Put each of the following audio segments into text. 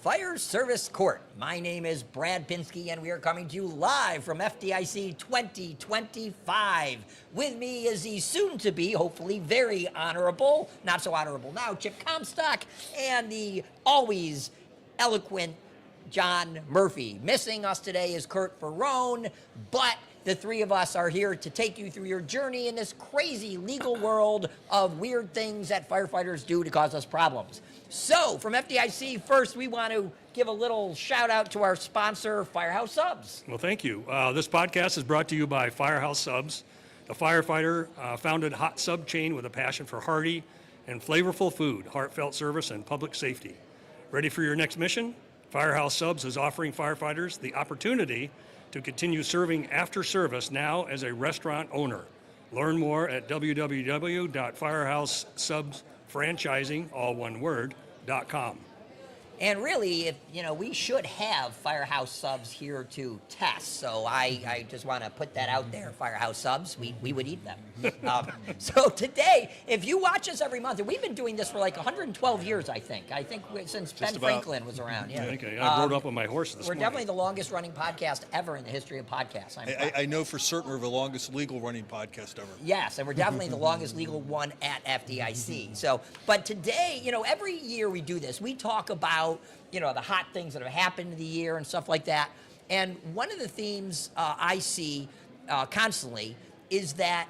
Fire Service Court. My name is Brad Pinsky, and we are coming to you live from FDIC 2025. With me is the soon-to-be, hopefully very honorable, not so honorable now, Chip Comstock, and the always eloquent John Murphy. Missing us today is Kurt Ferrone, but the three of us are here to take you through your journey in this crazy legal world of weird things that firefighters do to cause us problems. So, from FDIC, first we want to give a little shout out to our sponsor, Firehouse Subs. Well, thank you. This podcast is brought to you by Firehouse Subs, a firefighter founded hot sub chain with a passion for hearty and flavorful food, heartfelt service, and public safety. Ready for your next mission? Firehouse Subs is offering firefighters the opportunity to continue serving after service now as a restaurant owner. Learn more at www.firehousesubsfranchising, all one word, .com. And really, we should have Firehouse Subs here to test. So I just want to put that out there, Firehouse Subs. We would eat them. So today, if you watch us every month, and we've been doing this for like 112 years, I think since Ben Franklin was around. Yeah. I rode up on my horse this morning. We're definitely the longest running podcast ever in the history of podcasts. I know for certain we're the longest legal running podcast ever. Yes, and we're definitely the longest legal one at FDIC. So, but today, every year we do this. We talk about the hot things that have happened in the year and stuff like that. And one of the themes I see constantly is that,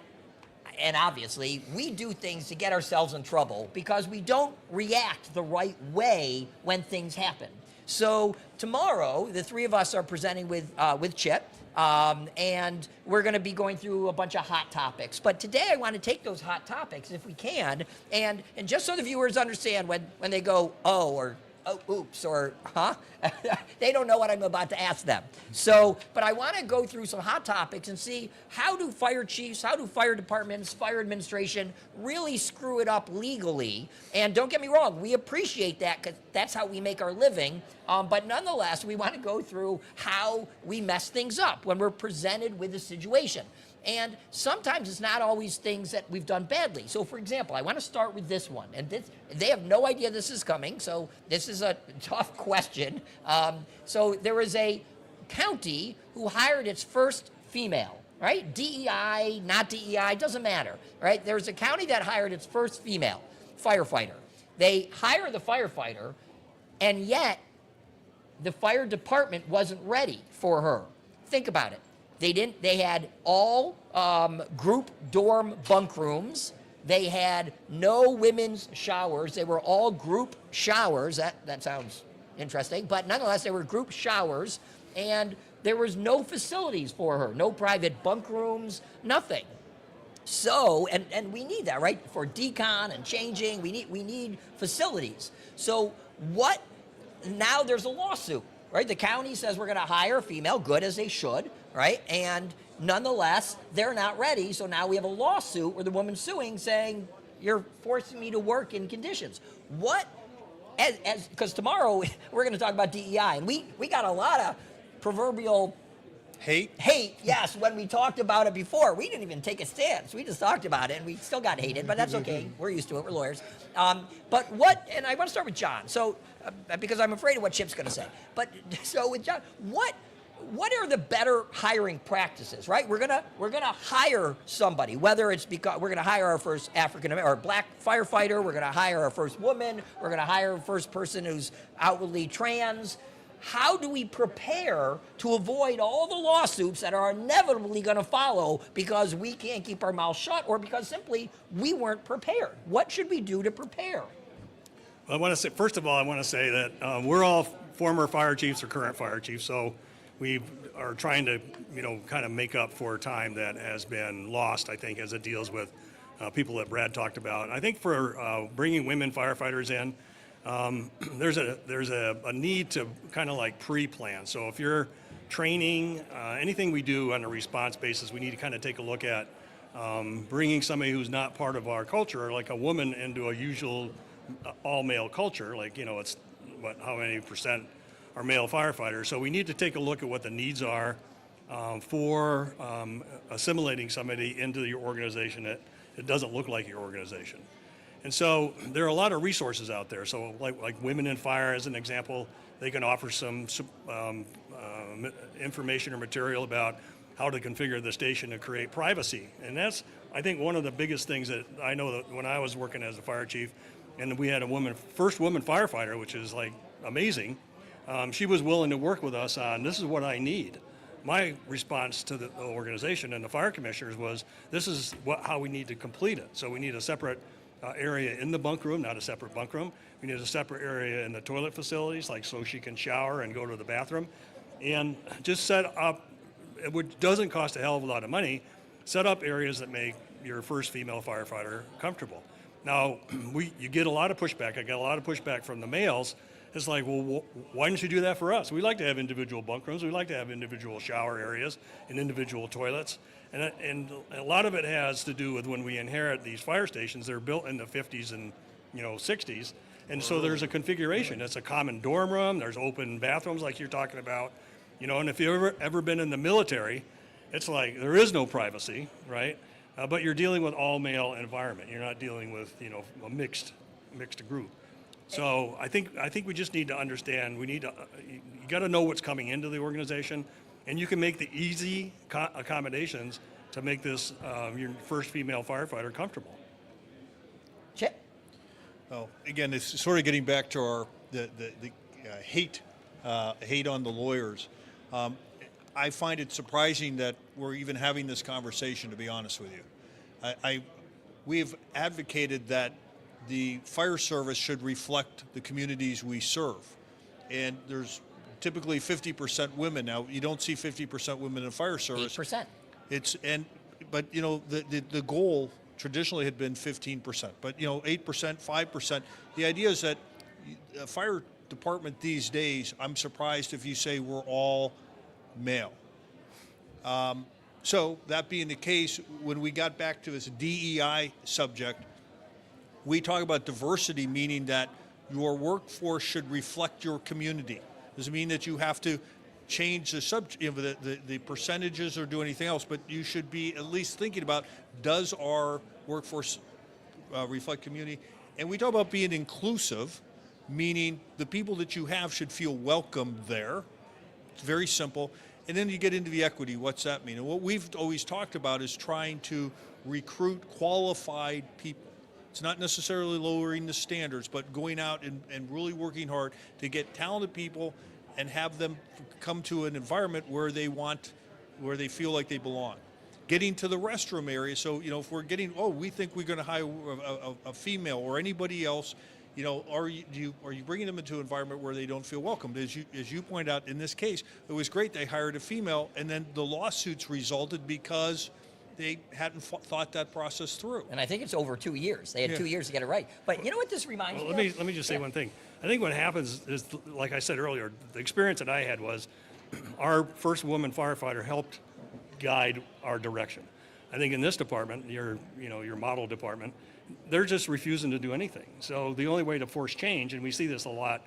and obviously, we do things to get ourselves in trouble because we don't react the right way when things happen. So tomorrow, the three of us are presenting with Chip, and we're going to be going through a bunch of hot topics. But today, I want to take those hot topics, if we can, and just so the viewers understand when they go, oh, or oh, oops, or huh? They don't know what I'm about to ask them. So, but I want to go through some hot topics and see how do fire chiefs, how do fire departments, fire administration really screw it up legally. And don't get me wrong, we appreciate that because that's how we make our living. But nonetheless, we want to go through how we mess things up when we're presented with a situation. And sometimes it's not always things that we've done badly. So, for example, I want to start with this one. And they have no idea this is coming, so this is a tough question. So there was a county who hired its first female, right? DEI, not DEI, doesn't matter, right? There's a county that hired its first female firefighter. They hire the firefighter, and yet the fire department wasn't ready for her. Think about it. They had all group dorm bunk rooms. They had no women's showers. They were all group showers. That sounds interesting. But nonetheless, they were group showers. And there was no facilities for her. No private bunk rooms, nothing. So, and we need that, right? For decon and changing, we need facilities. So now there's a lawsuit, right? The county says we're going to hire a female, good as they should, right? And nonetheless, they're not ready. So now we have a lawsuit where the woman's suing saying, you're forcing me to work in conditions. Because tomorrow we're going to talk about DEI. And we got a lot of proverbial hate, yes, when we talked about it before. We didn't even take a stance. We just talked about it, and we still got hated, but that's okay. We're used to it. We're lawyers. And I want to start with John. So, because I'm afraid of what Chip's going to say. But so with John, what are the better hiring practices, right? We're gonna hire somebody, whether it's because we're gonna hire our first African or black firefighter, we're gonna hire our first woman, we're gonna hire our first person who's outwardly trans. How do we prepare to avoid all the lawsuits that are inevitably going to follow because we can't keep our mouths shut or because simply we weren't prepared? What should we do to prepare? Well, first of all, I want to say that we're all former fire chiefs or current fire chiefs, so we are trying to, kind of make up for time that has been lost, I think, as it deals with people that Brad talked about. I think for bringing women firefighters in, there's a need to kind of like pre-plan. So if you're training, anything we do on a response basis, we need to kind of take a look at bringing somebody who's not part of our culture, like a woman, into a usual all-male culture. Like, it's how many percent are male firefighters. So we need to take a look at what the needs are for assimilating somebody into your organization that it doesn't look like your organization. And so there are a lot of resources out there. So like Women in Fire as an example, they can offer some information or material about how to configure the station to create privacy. And that's, I think, one of the biggest things that I know that when I was working as a fire chief, and we had a first woman firefighter, which is like amazing. She was willing to work with us on, this is what I need. My response to the organization and the fire commissioners was, this is how we need to complete it. So we need a separate area in the bunk room, not a separate bunk room. We need a separate area in the toilet facilities, like so she can shower and go to the bathroom. And just set up, which doesn't cost a hell of a lot of money, set up areas that make your first female firefighter comfortable. Now, you get a lot of pushback. I get a lot of pushback from the males. It's like, well, why didn't you do that for us? We like to have individual bunk rooms. We like to have individual shower areas and individual toilets. And a lot of it has to do with when we inherit these fire stations. They're built in the 50s and 60s. And so there's a configuration. It's a common dorm room. There's open bathrooms like you're talking about. And if you've ever been in the military, it's like there is no privacy, right? But you're dealing with all male environment. You're not dealing with a mixed group. So I think we just need to understand. You got to know what's coming into the organization, and you can make the easy accommodations to make this your first female firefighter comfortable. Chip? Well, again, it's sort of getting back to the hate on the lawyers. I find it surprising that we're even having this conversation, to be honest with you. We've advocated that the fire service should reflect the communities we serve. And there's typically 50% women. Now, you don't see 50% women in the fire service. 8%. But the goal traditionally had been 15%. But 8%, 5%. The idea is that a fire department these days, I'm surprised if you say we're all male. So that being the case, when we got back to this DEI subject, we talk about diversity, meaning that your workforce should reflect your community. Doesn't mean that you have to change the subject, the percentages or do anything else, but you should be at least thinking about, does our workforce reflect community? And we talk about being inclusive, meaning the people that you have should feel welcome there. It's very simple. And then you get into the equity. What's that mean? And what we've always talked about is trying to recruit qualified people. It's not necessarily lowering the standards, but going out and really working hard to get talented people and have them come to an environment where they feel like they belong. Getting to the restroom area. So, if we're we think we're going to hire a female or anybody else, are you bringing them into an environment where they don't feel welcomed? As you point out, in this case, it was great they hired a female, and then the lawsuits resulted because they hadn't thought that process through. And I think it's over 2 years. They had 2 years to get it right. But you know what this reminds me of? Let me just say one thing. I think what happens is, like I said earlier, the experience that I had was our first woman firefighter helped guide our direction. I think in this department, your model department, they're just refusing to do anything. So the only way to force change, and we see this a lot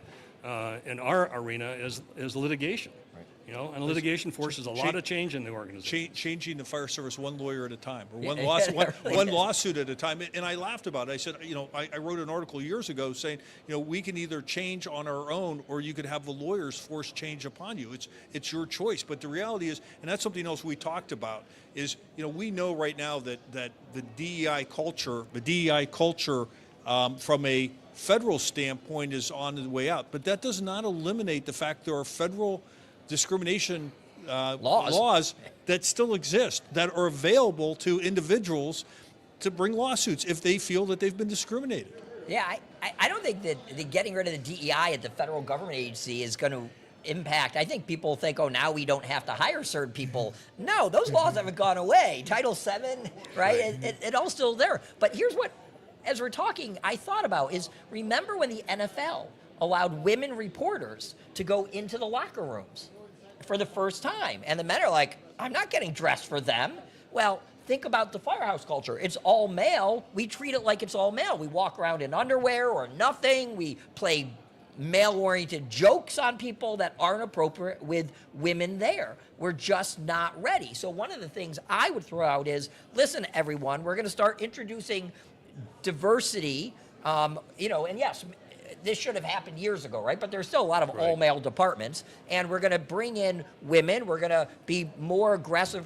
in our arena, is litigation. Right. And litigation forces a lot of change in the organization. Changing the fire service one lawyer at a time, or one Really lawsuit at a time. And I laughed about it. I said, I wrote an article years ago saying, we can either change on our own, or you could have the lawyers force change upon you. It's your choice. But the reality is, and that's something else we talked about, is we know right now that the DEI culture, from a federal standpoint is on the way out. But that does not eliminate the fact there are federal discrimination laws that still exist, that are available to individuals to bring lawsuits if they feel that they've been discriminated. Yeah, I don't think that getting rid of the DEI at the federal government agency is going to impact. I think people think, now we don't have to hire certain people. No, those laws haven't gone away. Title VII, right? It all still there. But here's what, as we're talking, I thought about is, remember when the NFL allowed women reporters to go into the locker rooms for the first time? And the men are like, I'm not getting dressed for them. Well, think about the firehouse culture. It's all male. We treat it like it's all male. We walk around in underwear or nothing. We play male-oriented jokes on people that aren't appropriate with women there. We're just not ready. So one of the things I would throw out is, listen, everyone, we're going to start introducing diversity You know, and yes, this should have happened years ago, right? But there's still a lot of all-male departments, and we're going to bring in women. We're going to be more aggressive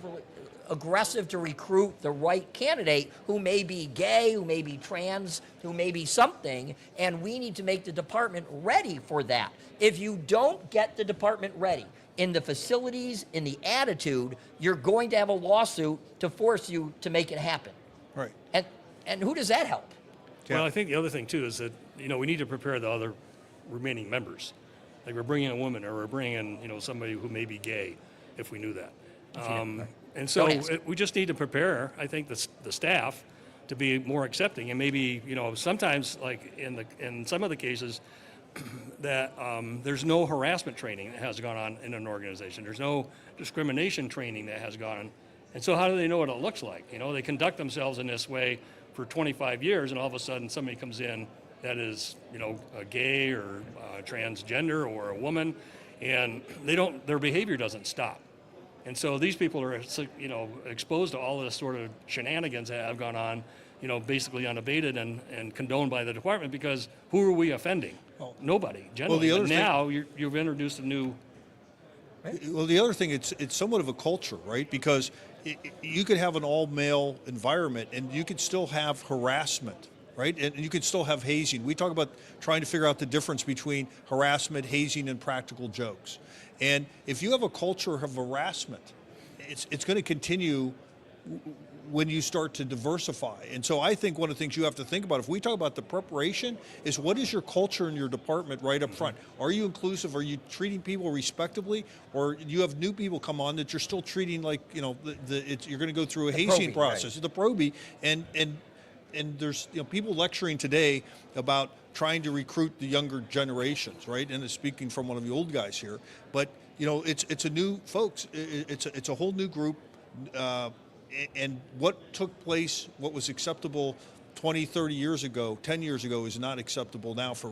to recruit the right candidate who may be gay, who may be trans, who may be something, and we need to make the department ready for that. If you don't get the department ready in the facilities, in the attitude, you're going to have a lawsuit to force you to make it happen. Right. And who does that help? Well, I think the other thing too is that, you know, we need to prepare the other remaining members. Like we're bringing a woman or we're bringing, you know, somebody who may be gay, if we knew that. And so Don't ask. we just need to prepare, I think, the staff to be more accepting, and maybe, you know, sometimes like in some of the cases that there's no harassment training that has gone on in an organization. There's no discrimination training that has gone on. And so how do they know what it looks like? You know, they conduct themselves in this way for 25 years, and all of a sudden somebody comes in that is, you know, a gay or transgender or a woman, and their behavior doesn't stop. And so these people are, you know, exposed to all this sort of shenanigans that have gone on, you know, basically unabated and condoned by the department, because who are we offending? Nobody, generally. the other But thing- now you've introduced a new. Well, the other thing, it's somewhat of a culture, right? Because you could have an all-male environment, and you could still have harassment, right? And you could still have hazing. We talk about trying to figure out the difference between harassment, hazing, and practical jokes. And if you have a culture of harassment, it's going to continue when you start to diversify. And so I think one of the things you have to think about, if we talk about the preparation, is what is your culture in your department right up front? Are you inclusive? Are you treating people respectably? Or you have new people come on that you're still treating like, you know, you're going to go through a hazing probie, process, the probie, and there's, you know, people lecturing today about trying to recruit the younger generations, right? And it's speaking from one of the old guys here, but you know, it's a new folks. It's a whole new group. And what took place, what was acceptable 20, 30 years ago, 10 years ago, is not acceptable now for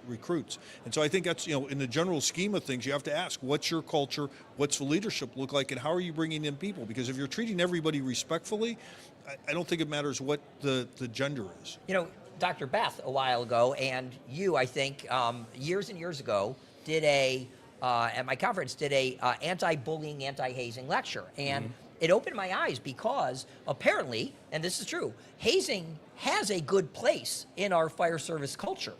recruits. And so I think that's, you know, in the general scheme of things, you have to ask, what's your culture, what's the leadership look like, and how are you bringing in people? Because if you're treating everybody respectfully, I don't think it matters what the gender is. You know, Dr. Beth a while ago, and you, I think, years and years ago, did at my conference, did a anti-bullying, anti-hazing lecture. And it opened my eyes because apparently, and this is true, hazing has a good place in our fire service culture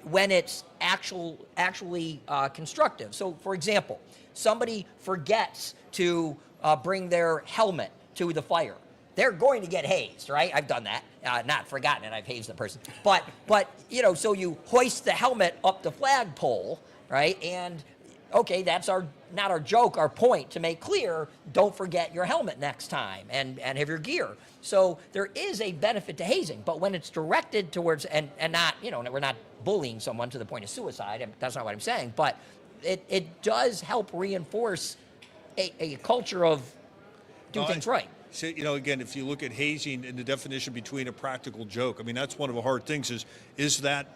when it's actually constructive. So, for example, somebody forgets to bring their helmet to the fire. They're going to get hazed, right? I've done that. Not forgotten it, I've hazed the person. But you know, so you hoist the helmet up the flagpole, right? And okay, that's not our joke, our point to make clear, don't forget your helmet next time and have your gear. So there is a benefit to hazing, but when it's directed towards, and not, you know, we're not bullying someone to the point of suicide, that's not what I'm saying, but it does help reinforce a culture of do things right. So, you know, again, if you look at hazing and the definition between a practical joke, I mean, that's one of the hard things is that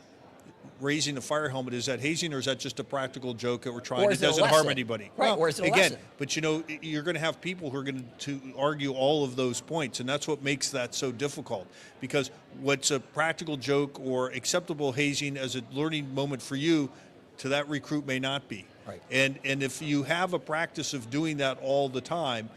raising the fire helmet, is that hazing, or is that just a practical joke that we're trying, Or it is it a doesn't harm lesson? anybody? Right, or is it a again, lesson? but you know, you're going to have people who are going to argue all of those points, and that's what makes that so difficult, because what's a practical joke or acceptable hazing as a learning moment for you, to that recruit may not be. Right. And if you have a practice of doing that all the time,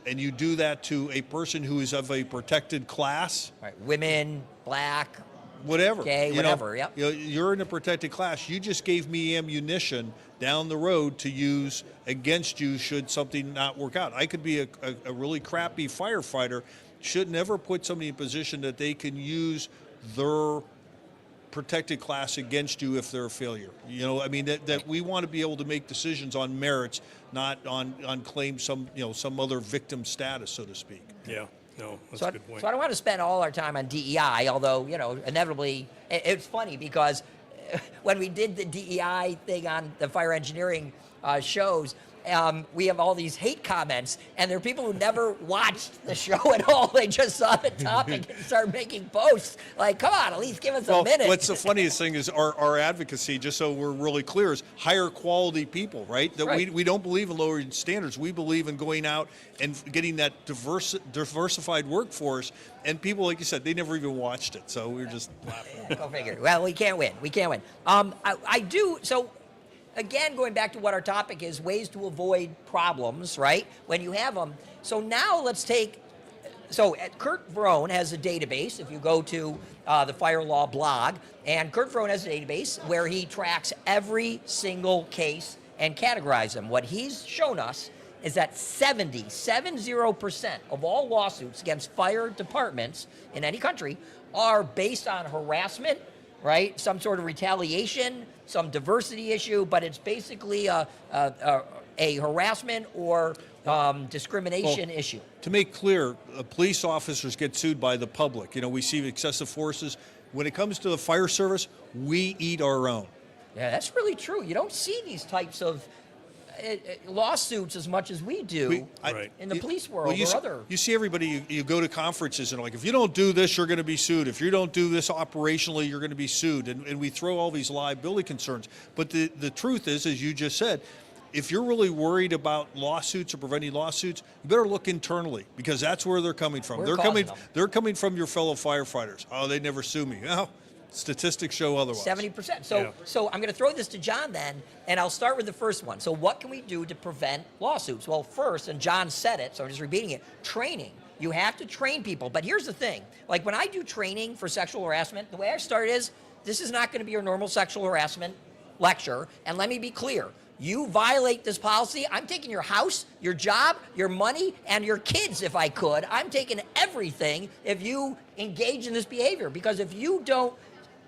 and you do that to a person who is of a protected class, Right, women, black, whatever, gay, you whatever, know, yep. you know, you're in a protected class. You just gave me ammunition down the road to use against you should something not work out. I could be a really crappy firefighter. Should never put somebody in a position that they can use their protected class against you if they're a failure. You know, I mean, that we want to be able to make decisions on merits, not on claim some other victim status, so to speak. Yeah, no, that's So a good point. I don't want to spend all our time on DEI, although, you know, inevitably, it's funny because when we did the DEI thing on the fire engineering, shows, we have all these hate comments, and there are people who never watched the show at all. They just saw the topic and started making posts. Like, come on, at least give us a minute. What's the funniest thing is our advocacy, just so we're really clear, is higher quality people, right? That Right. we don't believe in lowering standards. We believe in going out and getting that diversified workforce. And people, like you said, they never even watched it. So we're just laughing. Go figure. Well, we can't win. We can't win. I do. So, again, going back to what our topic is, ways to avoid problems, right? When you have them. So now let's take. So Kurt Vrone has a database. If you go to the Fire Law blog, and Kurt Vrone has a database where he tracks every single case and categorizes them. What he's shown us is that 70% of all lawsuits against fire departments in any country are based on harassment, right? Some sort of retaliation, some diversity issue, but it's basically a harassment or discrimination issue. To make clear, police officers get sued by the public. You know, we see excessive forces. When it comes to the fire service, we eat our own. Yeah, that's really true. You don't see these types of lawsuits as much as we do Right. in the police world you or see, other. You see everybody, you go to conferences and like, if you don't do this, you're going to be sued. If you don't do this operationally, you're going to be sued. And we throw all these liability concerns. But the truth is, as you just said, if you're really worried about lawsuits or preventing lawsuits, you better look internally, because that's where they're coming from. We're causing them. They're coming from your fellow firefighters. Oh, they never sue me. Well, statistics show otherwise. 70%. So, Yeah. so I'm going to throw this to John then, and I'll start with the first one. So what can we do to prevent lawsuits? Well, first, and John said it, so I'm just repeating it, training. You have to train people. But here's the thing. Like when I do training for sexual harassment, the way I start is, this is not going to be your normal sexual harassment lecture. And let me be clear. You violate this policy, I'm taking your house, your job, your money, and your kids if I could. I'm taking everything if you engage in this behavior. Because if you don't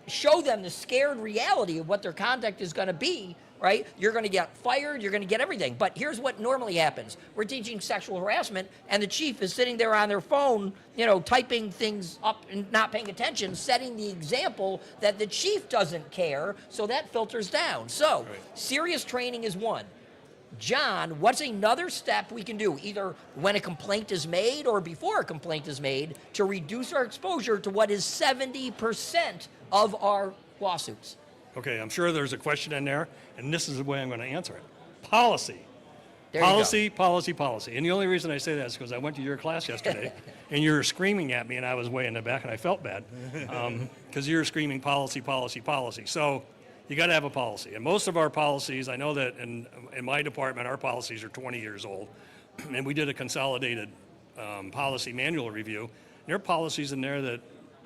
show them the scared reality of what their conduct is going to be, right? You're going to get fired, you're going to get everything. But here's what normally happens. We're teaching sexual harassment, and the chief is sitting there on their phone, you know, typing things up and not paying attention, setting the example that the chief doesn't care, so that filters down. So, serious training is one. John, what's another step we can do, either when a complaint is made or before a complaint is made, to reduce our exposure to what is 70% of our lawsuits? Okay, I'm sure there's a question in there, and this is the way I'm going to answer it. Policy. There you go. Policy, policy, policy. And the only reason I say that is because I went to your class yesterday, and you were screaming at me, and I was way in the back, and I felt bad because you were screaming policy, policy, policy. So you got to have a policy. And most of our policies, I know that in my department, our policies are 20 years old, and we did a consolidated policy manual review. There are policies in there that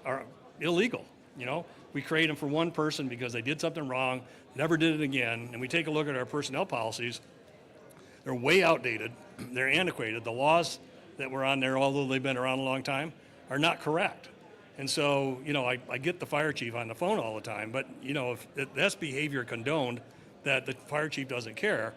are illegal, you know. We create them for one person because they did something wrong, never did it again, and we take a look at our personnel policies. They're way outdated, they're antiquated. The laws that were on there, although they've been around a long time, are not correct. And so, you know, I get the fire chief on the phone all the time, but, you know, if that's behavior condoned, that the fire chief doesn't care.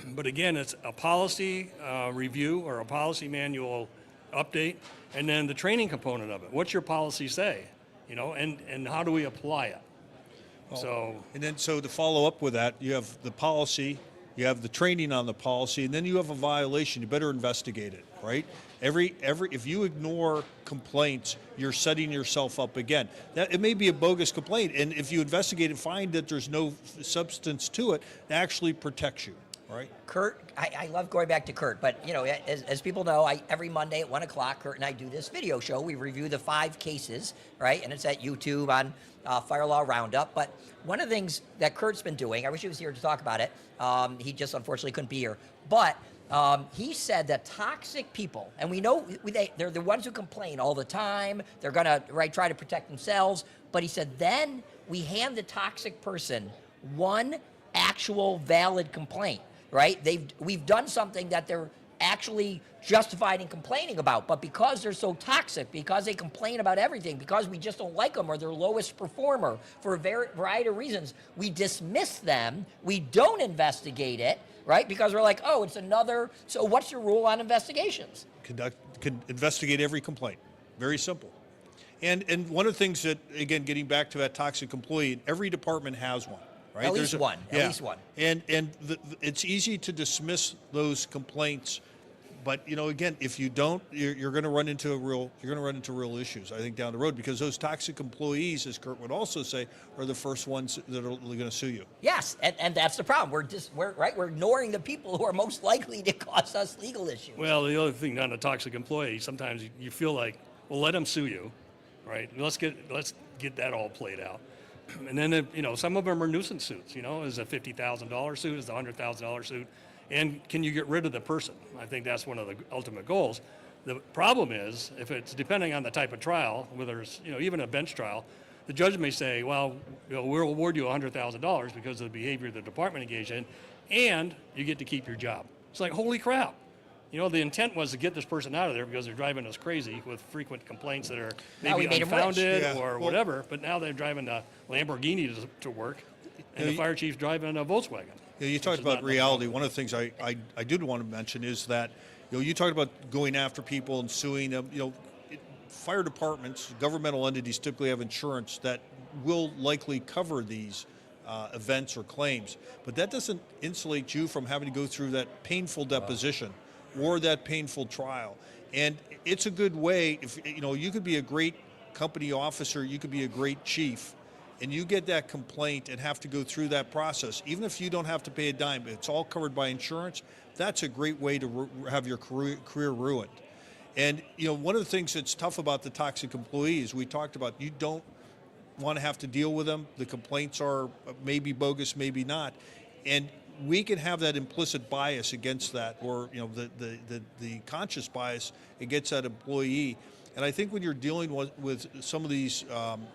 But again, it's a policy review or a policy manual update, and then the training component of it. What's your policy say? You know, and how do we apply it? And then, so to follow up with that, you have the policy, you have the training on the policy, and then you have a violation. You better investigate it, right? If you ignore complaints, you're setting yourself up again. That it may be a bogus complaint, and if you investigate and find that there's no substance to it, it actually protects you, right? Kurt, I love going back to Kurt, but you know, as people know, every Monday at 1 o'clock, Kurt and I do this video show. We review the 5 cases, right? And it's at YouTube on Fire Law Roundup. But one of the things that Kurt's been doing, I wish he was here to talk about it. He just unfortunately couldn't be here. But he said that toxic people, and we know they're the ones who complain all the time. They're gonna try to protect themselves. But he said then we hand the toxic person one actual valid complaint. Right? We've done something that they're actually justified in complaining about, but because they're so toxic, because they complain about everything, because we just don't like them or their lowest performer for a variety of reasons, we dismiss them. We don't investigate it, right? Because we're like, oh, it's another. So what's your rule on investigations? Investigate every complaint. Very simple. And one of the things that, again, getting back to that toxic employee, every department has one, right? At least one. At Yeah. least one. And it's easy to dismiss those complaints, but again, if you don't, you're going to run into real issues. I think down the road, because those toxic employees, as Kurt would also say, are the first ones that are going to sue you. Yes, and that's the problem. We're ignoring the people who are most likely to cause us legal issues. Well, the other thing on a toxic employee, sometimes you feel like, well, let them sue you, right? Let's get that all played out. And then, some of them are nuisance suits, is a $50,000 suit, is a $100,000 suit. And can you get rid of the person? I think that's one of the ultimate goals. The problem is, if it's depending on the type of trial, whether it's, even a bench trial, the judge may say, well, we'll award you $100,000 because of the behavior the department engaged in, and you get to keep your job. It's like, holy crap. The intent was to get this person out of there because they're driving us crazy with frequent complaints that are Now we maybe made 'em rich. unfounded Yeah. or Well- whatever, but now they're driving a Lamborghini to work, and the fire chief's driving a Volkswagen. Yeah, you which talked is about not much reality. fun. One of the things I did want to mention is that you talked about going after people and suing them. Fire departments, governmental entities typically have insurance that will likely cover these events or claims, but that doesn't insulate you from having to go through that painful deposition or that painful trial. And it's a good way. If you could be a great company officer, you could be a great chief, and you get that complaint and have to go through that process, even if you don't have to pay a dime, it's all covered by insurance. That's a great way to have your career ruined. And one of the things that's tough about the toxic employees, we talked about, you don't want to have to deal with them. The complaints are maybe bogus, maybe not, and we can have that implicit bias against that, or the conscious bias against that employee. And I think when you're dealing with some of these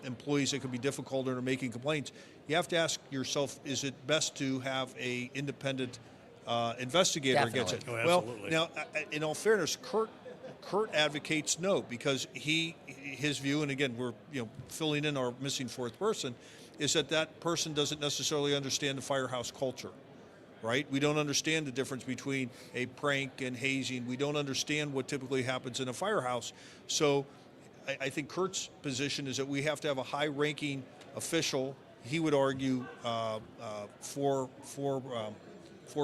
employees that can be difficult and are making complaints, you have to ask yourself: is it best to have a independent investigator against it? Definitely. Oh, Well, absolutely. now, in all fairness, Kurt advocates no, because his view, and again, we're filling in our missing fourth person, is that person doesn't necessarily understand the firehouse culture. Right? We don't understand the difference between a prank and hazing. We don't understand what typically happens in a firehouse. So I think Kurt's position is that we have to have a high-ranking official. He would argue four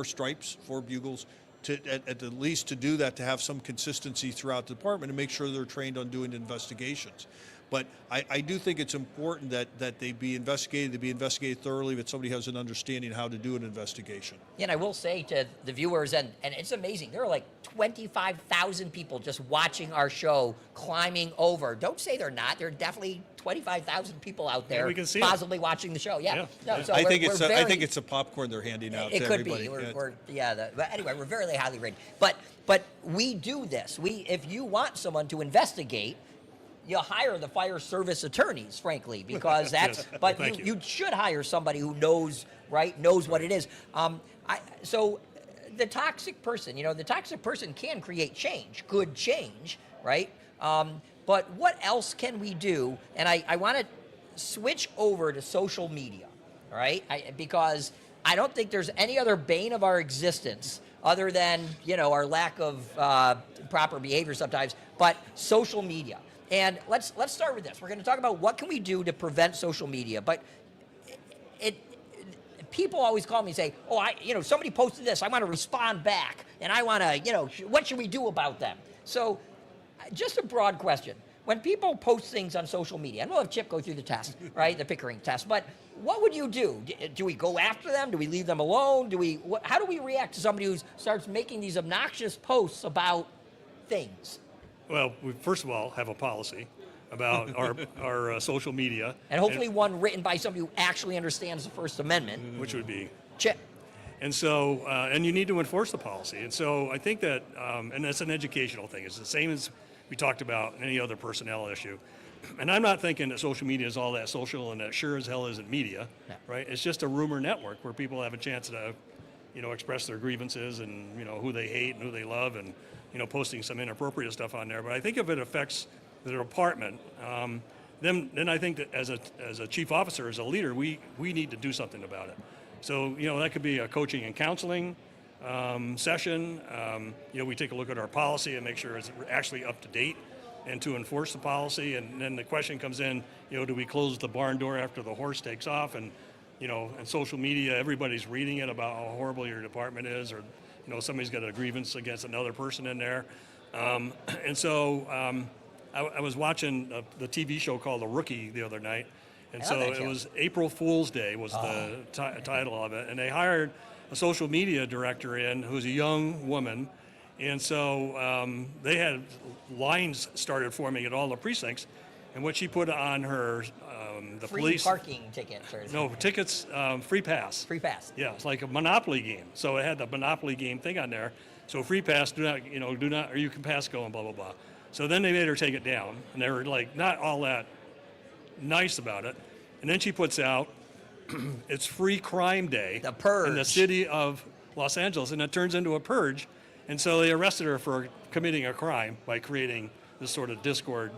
stripes, four bugles, at the least to do that, to have some consistency throughout the department and make sure they're trained on doing investigations. But I do think it's important that they be investigated thoroughly, that somebody has an understanding how to do an investigation. And I will say to the viewers, and it's amazing, there are like 25,000 people just watching our show, climbing over. Don't say they're not. There are definitely 25,000 people out there we can see 'em. possibly watching the show. Yeah. Yeah. No, so I we're think very- it's a popcorn they're handing out It to could everybody. be. But anyway, we're very highly rated. But we do this. If you want someone to investigate, you hire the fire service attorneys, frankly, because that's. Yes. But Thank you should hire somebody who knows what it is. So the toxic person, the toxic person can create change, good change, right? But what else can we do? And I want to switch over to social media, all right? Because I don't think there's any other bane of our existence other than our lack of proper behavior sometimes, but social media. And let's start with this. We're going to talk about what can we do to prevent social media. But people always call me and say, "Oh, somebody posted this. I want to respond back, and I want to, what should we do about them?" So, just a broad question: when people post things on social media, and we'll have Chip go through the test, right, the Pickering test. But what would you do? Do we go after them? Do we leave them alone? How do we react to somebody who starts making these obnoxious posts about things? Well, we first of all have a policy about our social media. And hopefully one written by somebody who actually understands the First Amendment. which would be. Chip. And so, and you need to enforce the policy. And so I think that, and that's an educational thing. It's the same as we talked about any other personnel issue. And I'm not thinking that social media is all that social, and that sure as hell isn't media, No. right? It's just a rumor network where people have a chance to, express their grievances and, who they hate and who they love, and, posting some inappropriate stuff on there. But I think if it affects the department, then I think that as a chief officer, as a leader, we need to do something about it. So, that could be a coaching and counseling session. We take a look at our policy and make sure it's actually up to date, and to enforce the policy. And then the question comes in, do we close the barn door after the horse takes off? And and social media, everybody's reading it about how horrible your department is, or, somebody's got a grievance against another person in there. And so I was watching the TV show called The Rookie the other night. And I so love that it show. was April Fool's Day was the title of it. And they hired a social media director in who's a young woman. And so they had lines started forming at all the precincts. And what she put on her, the Free police. parking tickets or No, tickets, free pass. free pass. Yeah, it's like a Monopoly game. So it had the Monopoly game thing on there. So free pass, do not, or you can pass go and blah, blah, blah. So then they made her take it down. And they were like, not all that nice about it. And then she puts out, it's Free Crime Day. The purge. In the city of Los Angeles. And it turns into a purge. And so they arrested her for committing a crime by creating this sort of discord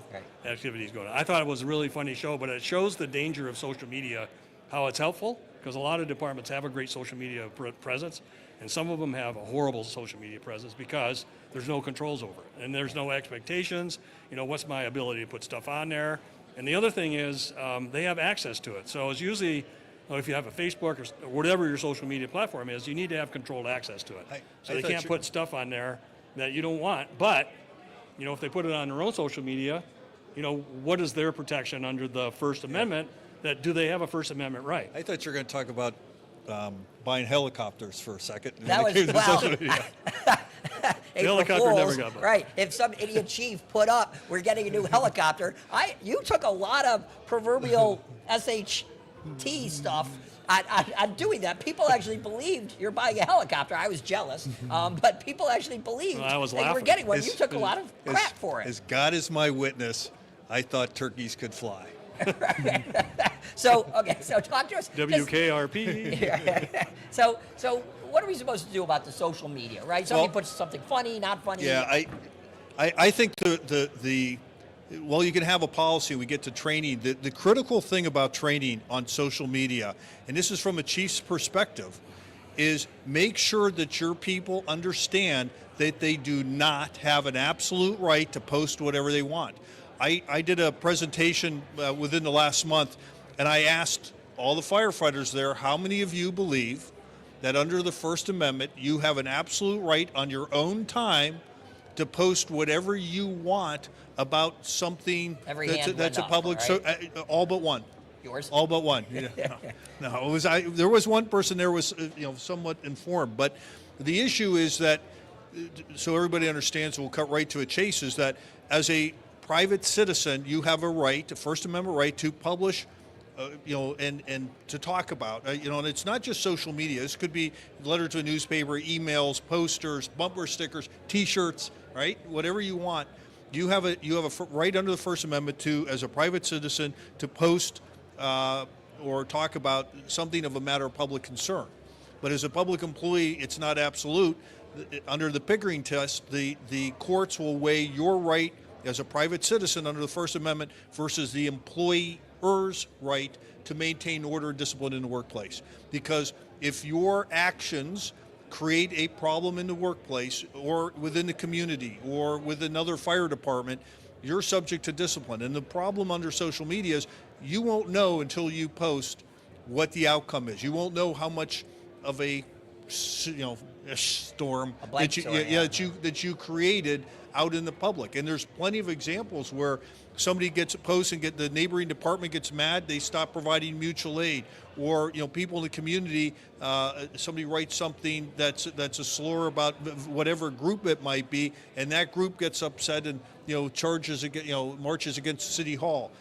activities going on. I thought it was a really funny show, but it shows the danger of social media, how it's helpful, because a lot of departments have a great social media presence, and some of them have a horrible social media presence because there's no controls over it, and there's no expectations. What's my ability to put stuff on there? And the other thing is they have access to it. So it's usually, if you have a Facebook or whatever your social media platform is, you need to have controlled access to it. So they can't put stuff on there that you don't want, but if they put it on their own social media, what is their protection under the First Amendment? Do they have a First Amendment right? I thought you were going to talk about buying helicopters for a second. That was The April helicopter never Fools, got built. right. If some idiot chief put up, we're getting a new helicopter. You took a lot of proverbial SHT stuff on doing that. People actually believed you're buying a helicopter. I was jealous, but people actually believed I was that you were laughing. getting one. You took a lot of crap for it. As God is my witness, I thought turkeys could fly. So talk to us. WKRP. So what are we supposed to do about the social media, right? Somebody Well, puts something funny, not funny. Yeah, I think well, you can have a policy. We get to training. The critical thing about training on social media, and this is from a chief's perspective, is make sure that your people understand that they do not have an absolute right to post whatever they want. I did a presentation within the last month, and I asked all the firefighters there, how many of you believe that under the First Amendment, you have an absolute right on your own time to post whatever you want about something Every that's, hand that's a went up, public, right? all but one. Yours? All but one. No, it was there was one person there was somewhat informed, but the issue is that, so everybody understands, we'll cut right to a chase, is that as a private citizen, you have a right, a First Amendment right, to publish, and to talk about, and it's not just social media. This could be letter to a newspaper, emails, posters, bumper stickers, T-shirts, right? Whatever you want. You have a right under the First Amendment to, as a private citizen, to post or talk about something of a matter of public concern. But as a public employee, it's not absolute. Under the Pickering test, the courts will weigh your right as a private citizen under the First Amendment versus the employer's right to maintain order and discipline in the workplace. Because if your actions create a problem in the workplace or within the community or with another fire department, you're subject to discipline. And the problem under social media is you won't know until you post what the outcome is. You won't know how much of a storm that you created out in the public. And there's plenty of examples where somebody gets a post and the neighboring department gets mad, they stop providing mutual aid, or people in the community, somebody writes something that's a slur about whatever group it might be, and that group gets upset and marches against City Hall.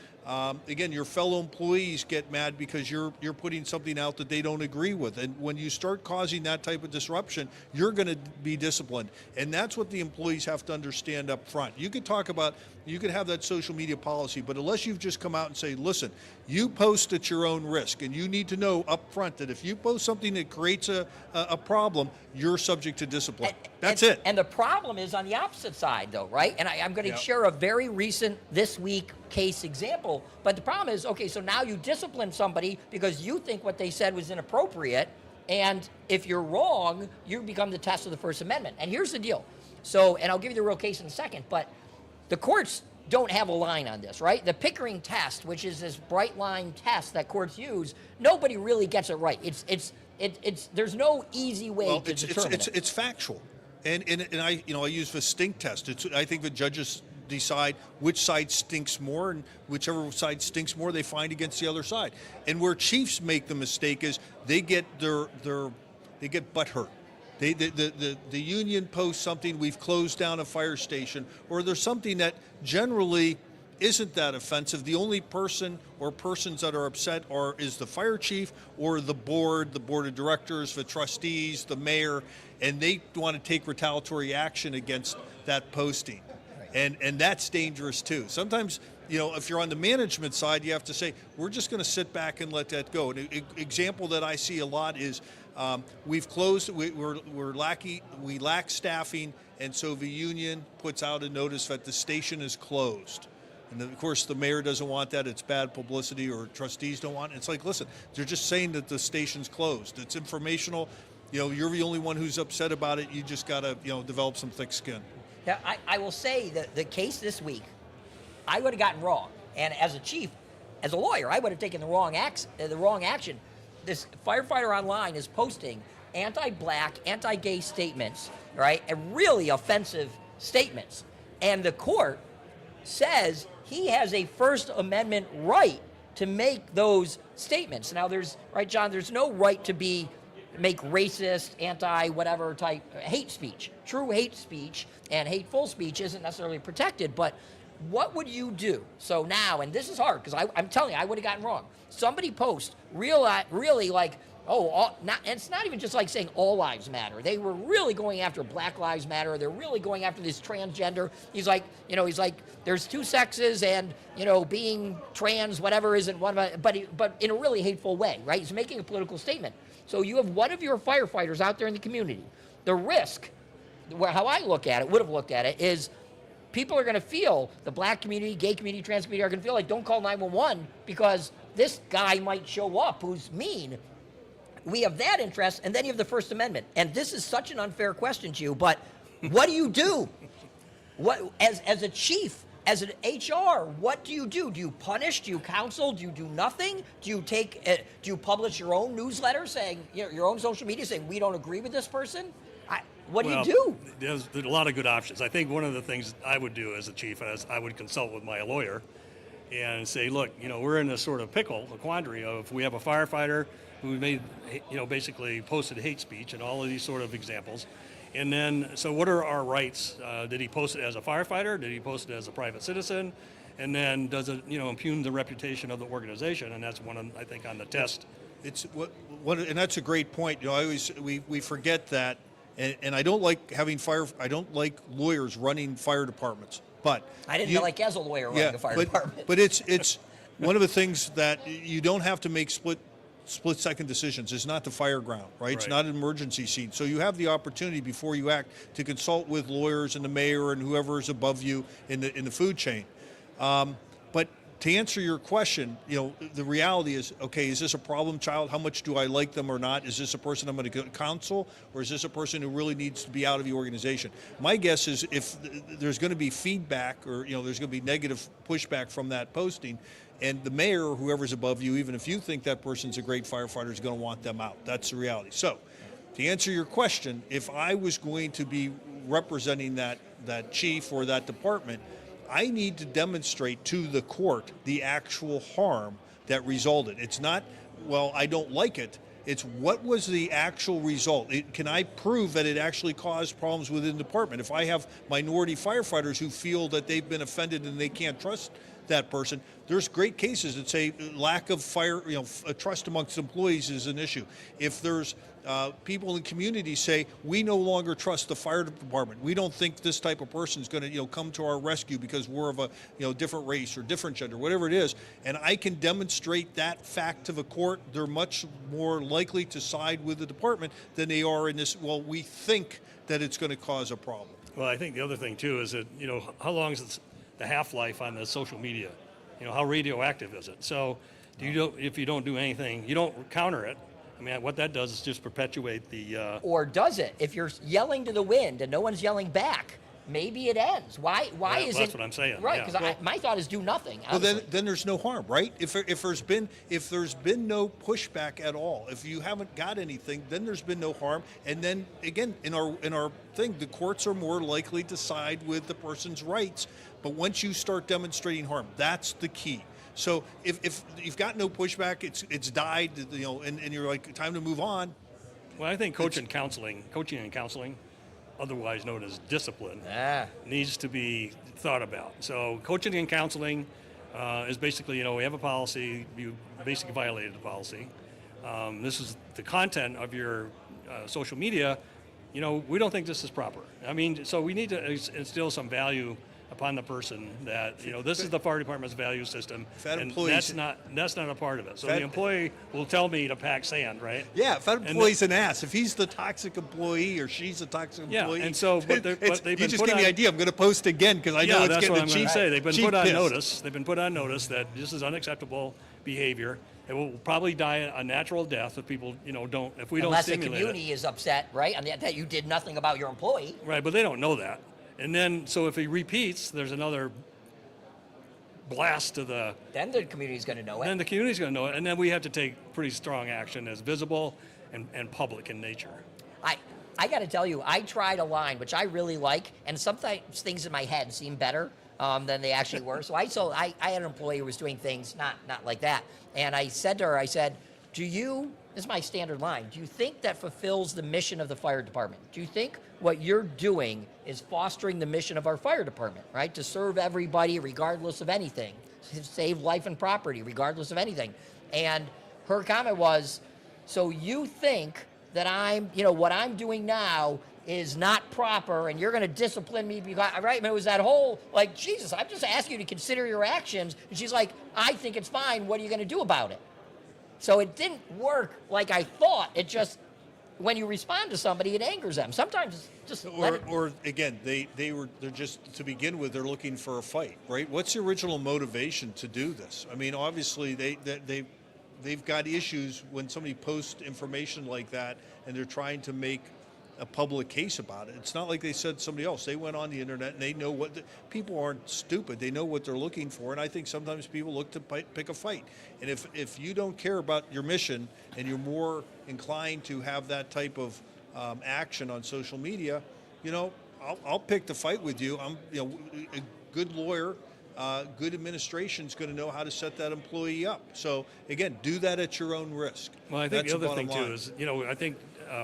Again, your fellow employees get mad because you're putting something out that they don't agree with. And when you start causing that type of disruption, you're going to be disciplined. And that's what the employees have to understand up front. You could have that social media policy, but unless you've just come out and say, listen, you post at your own risk, and you need to know up front that if you post something that creates a problem, you're subject to discipline. That's it. And the problem is on the opposite side, though, right? And I'm going to share a very recent, this week case example. But the problem is, okay, so now you discipline somebody because you think what they said was inappropriate. And if you're wrong, you become the test of the First Amendment. And here's the deal. So, and I'll give you the real case in a second, but the courts don't have a line on this, right? The Pickering test, which is this bright line test that courts use, nobody really gets it right. There's no easy way to determine it. It's factual, and I use the stink test. I think the judges decide which side stinks more, and whichever side stinks more, they find against the other side. And where chiefs make the mistake is they get they get butt hurt. The union posts something, we've closed down a fire station, or there's something that generally isn't that offensive. The only person or persons that are upset is the fire chief or the board of directors, the trustees, the mayor, and they want to take retaliatory action against that posting. Right. And that's dangerous too. Sometimes, if you're on the management side, you have to say, we're just going to sit back and let that go. An example that I see a lot is we've closed, we lack staffing, and so the union puts out a notice that the station is closed. And of course, the mayor doesn't want that. It's bad publicity, or trustees don't want it. It's like, listen, they're just saying that the station's closed. It's informational. You're the only one who's upset about it. You just got to, develop some thick skin. Now, I will say that the case this week, I would have gotten wrong. And as a chief, as a lawyer, I would have taken the wrong action. This firefighter online is posting anti-black, anti-gay statements, right? And really offensive statements. And the court says he has a First Amendment right to make those statements. Now, John, there's no right to make racist, anti-whatever type hate speech. True hate speech and hateful speech isn't necessarily protected, but what would you do? So now, and this is hard because I'm telling you, I would have gotten wrong. Somebody posts really like, and it's not even just like saying all lives matter. They were really going after Black Lives Matter. They're really going after this transgender. He's like, there's two sexes, and being trans, whatever, isn't one of them, but in a really hateful way, right? He's making a political statement. So you have one of your firefighters out there in the community. The risk, how I would have looked at it, is people are going to feel, the black community, gay community, trans community are going to feel like, don't call 911 because this guy might show up who's mean. We have that interest, and then you have the First Amendment. And this is such an unfair question to you, but what do you do? What, as a chief, as an HR, what do you do? Do you punish? Do you counsel? Do you do nothing? Do you publish your own newsletter saying, your own social media saying, we don't agree with this person? What do you do? There's a lot of good options. I think one of the things I would do as a chief is I would consult with my lawyer and say, look, we're in this sort of pickle, a quandary of we have a firefighter who basically posted hate speech and all of these sort of examples. And then, so what are our rights? Did he post it as a firefighter? Did he post it as a private citizen? And then does it, impugn the reputation of the organization? And that's one, I think, on the test. It's and that's a great point. We forget that. And I don't like I don't like lawyers running fire departments. But I didn't like as a lawyer running a fire department. But it's one of the things that you don't have to make split-second decisions. It's not the fire ground, right? It's not an emergency scene. So you have the opportunity before you act to consult with lawyers and the mayor and whoever is above you in the food chain. But to answer your question, the reality is, okay, is this a problem child? How much do I like them or not? Is this a person I'm going to counsel, or is this a person who really needs to be out of the organization? My guess is if there's going to be feedback or, there's going to be negative pushback from that posting, and the mayor or whoever's above you, even if you think that person's a great firefighter, is going to want them out. That's the reality. So to answer your question, if I was going to be representing that chief or that department, I need to demonstrate to the court the actual harm that resulted. It's not, well, I don't like it. It's what was the actual result? Can I prove that it actually caused problems within the department? If I have minority firefighters who feel that they've been offended and they can't trust that person, there's great cases that say lack of trust amongst employees is an issue. If there's people in the community say, we no longer trust the fire department. We don't think this type of person is going to come to our rescue because we're of a different race or different gender, whatever it is. And I can demonstrate that fact to the court. They're much more likely to side with the department than they are in this, well, we think that it's going to cause a problem. Well, I think the other thing too is that, how long is the half-life on the social media? How radioactive is it? So if you don't do anything, you don't counter it. I mean, what that does is just perpetuate the... Or does it? If you're yelling to the wind and no one's yelling back, maybe it ends. Why Well, is that's it? what I'm saying, Right, yeah. because my thought is do nothing. Well, then, honestly. then there's no harm, right? If there's been no pushback at all, if you haven't got anything, then there's been no harm. And then again, in our thing, the courts are more likely to side with the person's rights. But once you start demonstrating harm, that's the key. So if you've got no pushback, it's died, and you're like, time to move on. Well, I think coaching and counseling, otherwise known as discipline, needs to be thought about. So coaching and counseling is basically, we have a policy, you basically violated the policy. This is the content of your social media. We don't think this is proper. I mean, so we need to instill some value upon the person that this is the fire department's value system, that and employee's- that's not a part of it. So that- the employee will tell me to pack sand, right? Yeah, if that And employee's an ass, if he's the toxic employee or she's a toxic Yeah, employee, and so, but they've you been just put give me on- the idea. I'm going to post again because I know Yeah, it's that's getting what the I'm going chief. to say. They've been chief put on pissed. notice. They've been put on notice that this is unacceptable behavior. It will probably die a natural death if people, don't, if we don't Unless the stimulate community is upset, right, and that you did nothing about your employee. it. Right, but they don't know that. And then, so if he repeats, there's another blast to the, Then the community is going to know it. then the community's going to know it. And then we have to take pretty strong action as visible and public in nature. I got to tell you, I tried a line which I really like, and sometimes things in my head seem better than they actually were. So I had an employee who was doing things not like that, and I said to her, I said, this is my standard line, do you think that fulfills the mission of the fire department? Do you think what you're doing is fostering the mission of our fire department, right? To serve everybody regardless of anything, to save life and property regardless of anything. And her comment was, so you think that what I'm doing now is not proper and you're going to discipline me because, right? I mean, it was that whole, like, Jesus, I'm just asking you to consider your actions. And she's like, I think it's fine. What are you going to do about it? So it didn't work like I thought. It just, when you respond to somebody, it angers them. Sometimes just let it. Or again, they're just, to begin with, they're looking for a fight, right? What's the original motivation to do this? I mean, obviously they've got issues when somebody posts information like that and they're trying to make a public case about it. It's not like they said somebody else. They went on the internet and they know people aren't stupid. They know what they're looking for. And I think sometimes people look to pick a fight. And if you don't care about your mission and you're more inclined to have that type of action on social media, I'll pick the fight with you. I'm, a good lawyer, good administration is going to know how to set that employee up. So again, do that at your own risk. Well, I think That's the other bottom thing too line. is, I think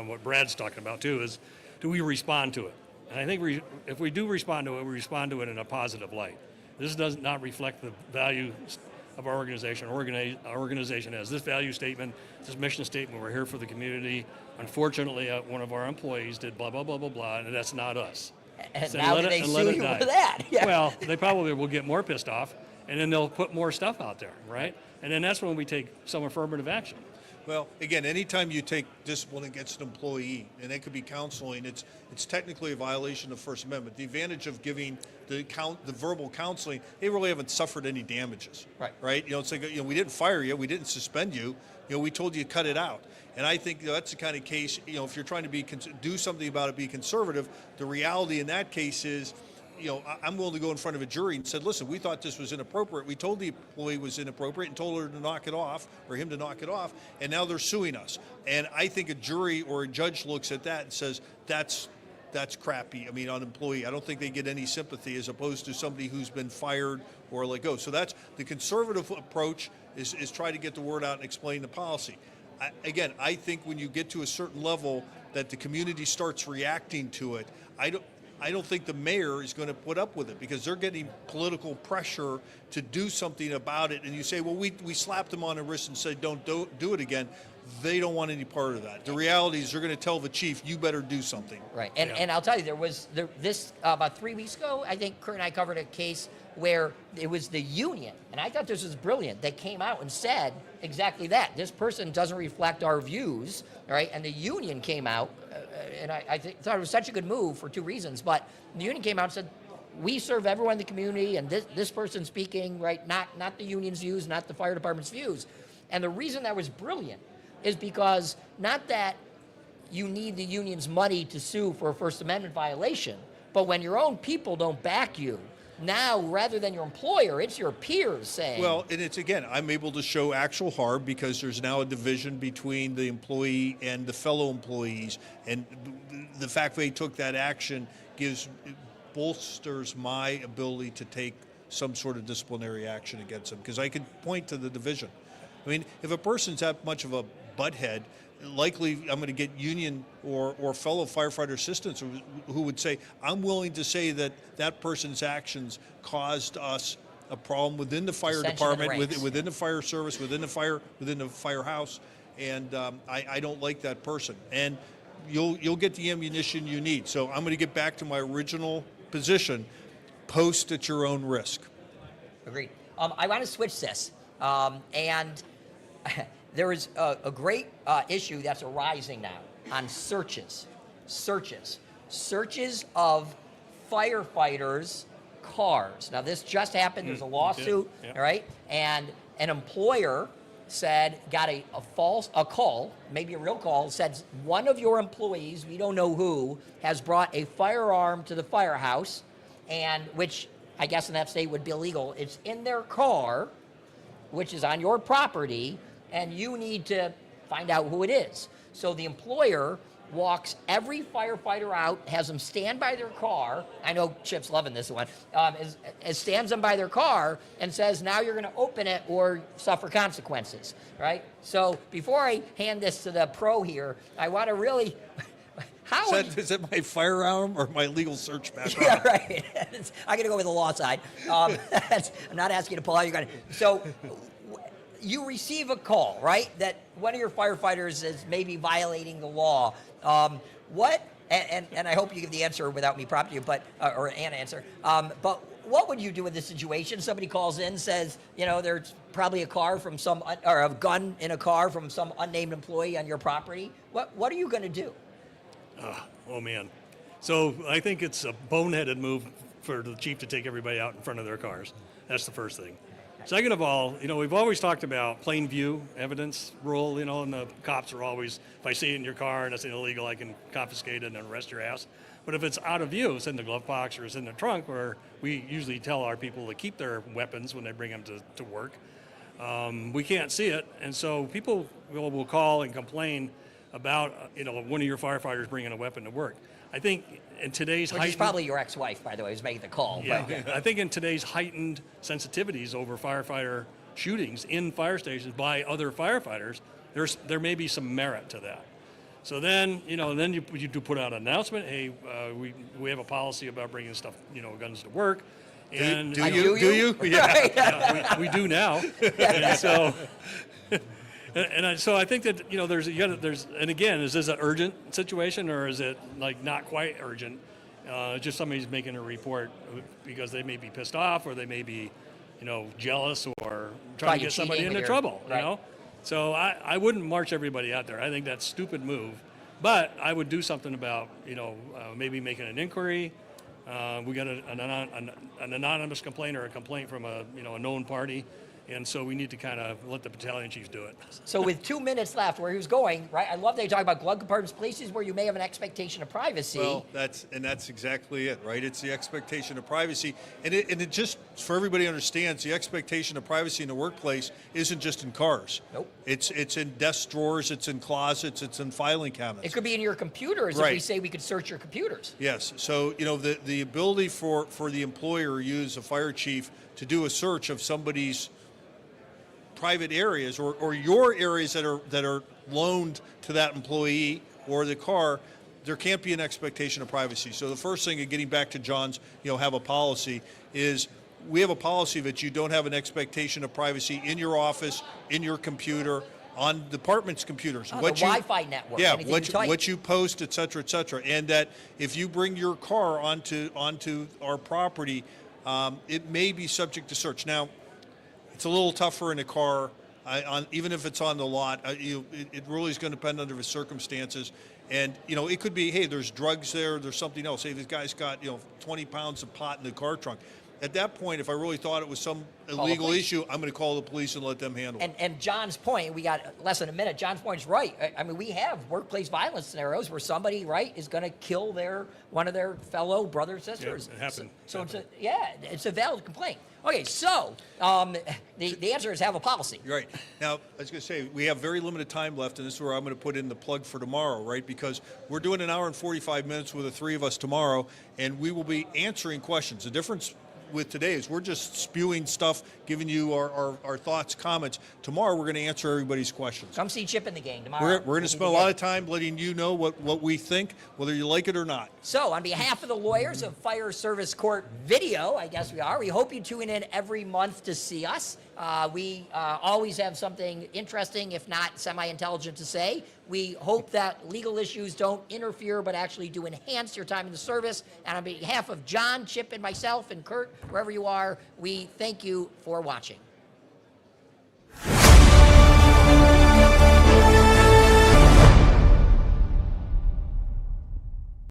what Brad's talking about too is, do we respond to it? And I think if we do respond to it, we respond to it in a positive light. This does not reflect the values of our organization. Our organization has this value statement, this mission statement. We're here for the community. Unfortunately, one of our employees did blah, blah, blah, blah, blah, and that's not us. And So now let do it- they and let sue it you die. for that? Yeah. Well, they probably will get more pissed off, and then they'll put more stuff out there, right? And then that's when we take some affirmative action. Well, again, anytime you take discipline against an employee, and it could be counseling, it's technically a violation of the First Amendment. The advantage of giving the verbal counseling, they really haven't suffered any damages. Right. Right? It's like, we didn't fire you, we didn't suspend you, we told you to cut it out. And I think that's the kind of case, if you're trying to do something about it, be conservative, the reality in that case is, I'm willing to go in front of a jury and said, listen, we thought this was inappropriate. We told the employee it was inappropriate and told her to knock it off, or him to knock it off, and now they're suing us. And I think a jury or a judge looks at that and says, that's crappy. I mean, on employee, I don't think they get any sympathy as opposed to somebody who's been fired or let go. So that's the conservative approach, is try to get the word out and explain the policy. I think when you get to a certain level that the community starts reacting to it, I don't think the mayor is going to put up with it because they're getting political pressure to do something about it. And you say, well, we slapped them on the wrist and said, don't do it again. They don't want any part of that. The reality is they're going to tell the chief, you better do something. Right, and I'll tell you, there was about 3 weeks ago, I think Kurt and I covered a case where it was the union, and I thought this was brilliant, that came out and said exactly that. This person doesn't reflect our views, all right? And the union came out, and I thought it was such a good move for 2 reasons, but the union came out and said, we serve everyone in the community, and this person speaking, right, not the union's views, not the fire department's views. And the reason that was brilliant is because not that you need the union's money to sue for a First Amendment violation, But when your own people don't back you, now rather than your employer, it's your peers saying, Well, and it's again, I'm able to show actual harm because there's now a division between the employee and the fellow employees, and the fact they took that action bolsters my ability to take some sort of disciplinary action against them because I can point to the division. I mean, if a person's that much of a butthead, likely I'm going to get union or fellow firefighter assistants who would say, I'm willing to say that that person's actions caused us a problem within the fire Ascension of the department, ranks. within the fire service, within the firehouse, and I don't like that person. And you'll get the ammunition you need. So I'm going to get back to my original position, post at your own risk. Agreed. I want to switch this. And there is a great issue that's arising now on searches of firefighters' cars. Now, this just happened. There's a lawsuit, Yeah. all right? And an employer got a call, maybe a real call, said one of your employees, we don't know who, has brought a firearm to the firehouse, and which I guess in that state would be illegal. It's in their car, which is on your property, and you need to find out who it is. So the employer walks every firefighter out, has them stand by their car. I know Chip's loving this one. Stands them by their car and says, now you're going to open it or suffer consequences, right? So before I hand this to the pro here, I want to really... Is that my firearm or my legal search background? Yeah, right. I'm going to go with the law side. I'm not asking you to pull out. You're going to. So you receive a call, right, that one of your firefighters is maybe violating the law. What? And I hope you give the answer without me prompting you, but or an answer. But what would you do in this situation? Somebody calls in, says, there's probably a car from or a gun in a car from some unnamed employee on your property. What are you going to do? Oh man. So I think it's a boneheaded move for the chief to take everybody out in front of their cars. That's the first thing. Second of all, we've always talked about plain view evidence rule, and the cops are always, if I see it in your car and it's illegal, I can confiscate it and arrest your ass. But if it's out of view, it's in the glove box or it's in the trunk, where we usually tell our people to keep their weapons when they bring them to work, we can't see it. And so people will call and complain about one of your firefighters bringing a weapon to work. I think in today's Which is probably your ex-wife, by the way, who's making the call. yeah, I think in today's heightened sensitivities over firefighter shootings in fire stations by other firefighters, there may be some merit to that. So then you do put out an announcement. Hey, we have a policy about bringing stuff, guns to work. And Do you? Yeah. yeah, we do now. And so. So I think that there's and again, is this an urgent situation or is it like not quite urgent? Just somebody's making a report because they may be pissed off or they may be, jealous or trying to get somebody into trouble. Right. So I wouldn't march everybody out there. I think that's a stupid move, but I would do something about maybe making an inquiry. We got an anonymous complaint or a complaint from a known party. And so we need to kind of let the battalion chiefs do it. So with 2 minutes left, where he was going, right? I love that you talk about glove compartments, places where you may have an expectation of privacy. Well, that's exactly it, right? It's the expectation of privacy, and it just for everybody understands the expectation of privacy in the workplace isn't just in cars. Nope. It's in desk drawers, it's in closets, it's in filing cabinets. It could be in your computers if we say we could search your computers. Yes. So the ability for the employer to use a fire chief to do a search of somebody's private areas or your areas that are loaned to that employee or the car, there can't be an expectation of privacy. So the first thing, and getting back to John's, have a policy, is we have a policy that you don't have an expectation of privacy in your office, in your computer, on department's computers. The Wi-Fi network. Yeah, anything what you post, et cetera, and that if you bring your car onto our property, it may be subject to search. Now, it's a little tougher in a car, even if it's on the lot. It really is going to depend under the circumstances. And, it could be, hey, there's drugs there, there's something else. Hey, this guy's got, 20 pounds of pot in the car trunk. at that point, if I really thought it was some the illegal police. issue, I'm going to call the police and let them handle it. And John's point, we got less than a minute. John's point is right. I mean, we have workplace violence scenarios where somebody, right, is going to kill one of their fellow brothers, sisters. it happened. So it's a valid complaint. Okay, so the answer is have a policy. You're right. Now, I was going to say, we have very limited time left, and this is where I'm going to put in the plug for tomorrow, right? Because we're doing an hour and 45 minutes with the three of us tomorrow, and we will be answering questions. The difference with today is we're just spewing stuff, giving you our thoughts, comments. Tomorrow, we're going to answer everybody's questions. Come see Chip in the Gang tomorrow. We're going to spend a lot of time letting you know what we think, whether you like it or not. So, on behalf of the lawyers of Fire Service Court Video, I guess we are, we hope you tune in every month to see us. We always have something interesting, if not semi-intelligent, to say. We hope that legal issues don't interfere, but actually do enhance your time in the service. And on behalf of John, Chip, and myself, and Kurt, wherever you are, we thank you for watching.